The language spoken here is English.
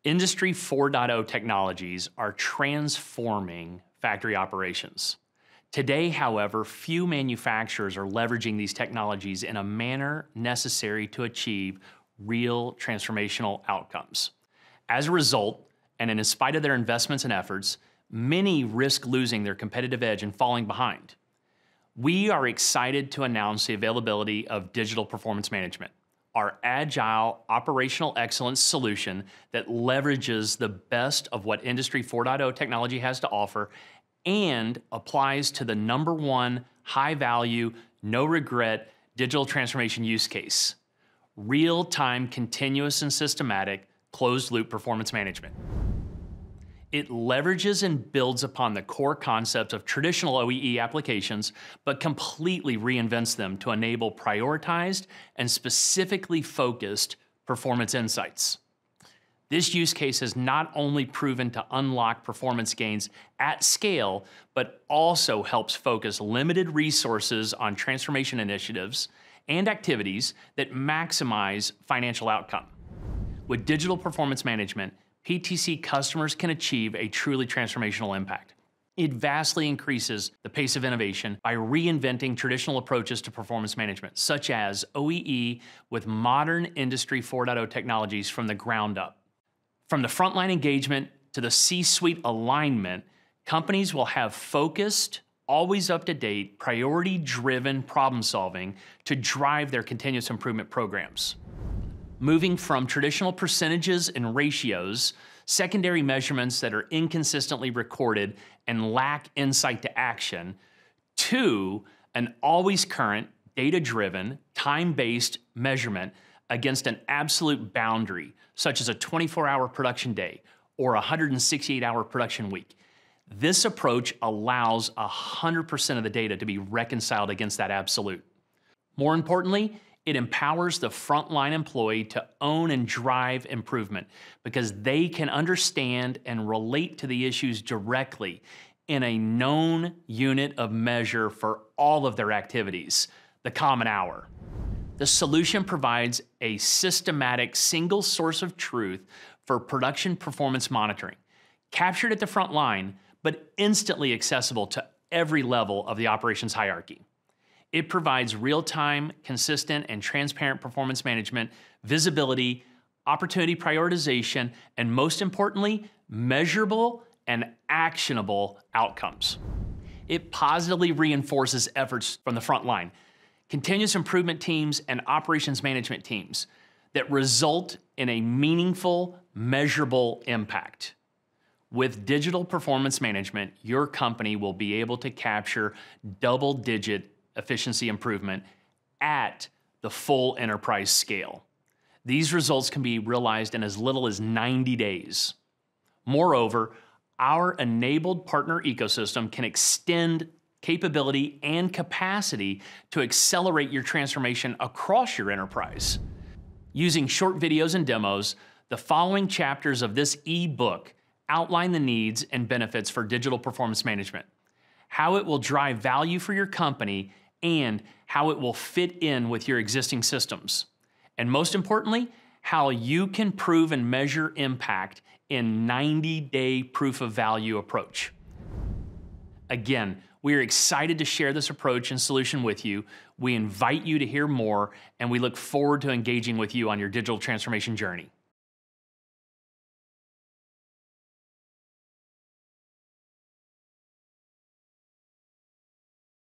Industry 4.0 technologies are transforming factory operations. Today, however, few manufacturers are leveraging these technologies in a manner necessary to achieve real transformational outcomes. As a result, and in spite of their investments and efforts, many risk losing their competitive edge and falling behind. We are excited to announce the availability of digital performance management, our agile operational excellence solution that leverages the best of what Industry 4.0 technology has to offer and applies to the #1 high-value, no-regret digital transformation use case: real-time, continuous and systematic closed-loop performance management. It leverages and builds upon the core concepts of traditional OEE applications, but completely reinvents them to enable prioritized and specifically focused performance insights. This use case has not only proven to unlock performance gains at scale, but also helps focus limited resources on transformation initiatives and activities that maximize financial outcome. With digital performance management, PTC customers can achieve a truly transformational impact. It vastly increases the pace of innovation by reinventing traditional approaches to performance management, such as OEE with modern Industry 4.0 technologies from the ground up. From the frontline engagement to the C-suite alignment, companies will have focused, always up-to-date, priority-driven problem solving to drive their continuous improvement programs. Moving from traditional percentages and ratios, secondary measurements that are inconsistently recorded and lack insight to action, to an always current, data-driven, time-based measurement against an absolute boundary, such as a 24-hour production day or a 168-hour production week. This approach allows 100% of the data to be reconciled against that absolute. More importantly, it empowers the frontline employee to own and drive improvement because they can understand and relate to the issues directly in a known unit of measure for all of their activities, the common hour. The solution provides a systematic single source of truth for production performance monitoring, captured at the front line, but instantly accessible to every level of the operations hierarchy. It provides real-time, consistent, and transparent performance management, visibility, opportunity prioritization, and most importantly, measurable and actionable outcomes. It positively reinforces efforts from the front line, continuous improvement teams, and operations management teams that result in a meaningful, measurable impact. With digital performance management, your company will be able to capture double-digit efficiency improvement at the full enterprise scale. These results can be realized in as little as 90 days. Moreover, our enabled partner ecosystem can extend capability and capacity to accelerate your transformation across your enterprise. Using short videos and demos, the following chapters of this ebook outline the needs and benefits for digital performance management, how it will drive value for your company, and how it will fit in with your existing systems. And most importantly, how you can prove and measure impact in 90-day proof of value approach. Again, we are excited to share this approach and solution with you. We invite you to hear more, and we look forward to engaging with you on your digital transformation journey.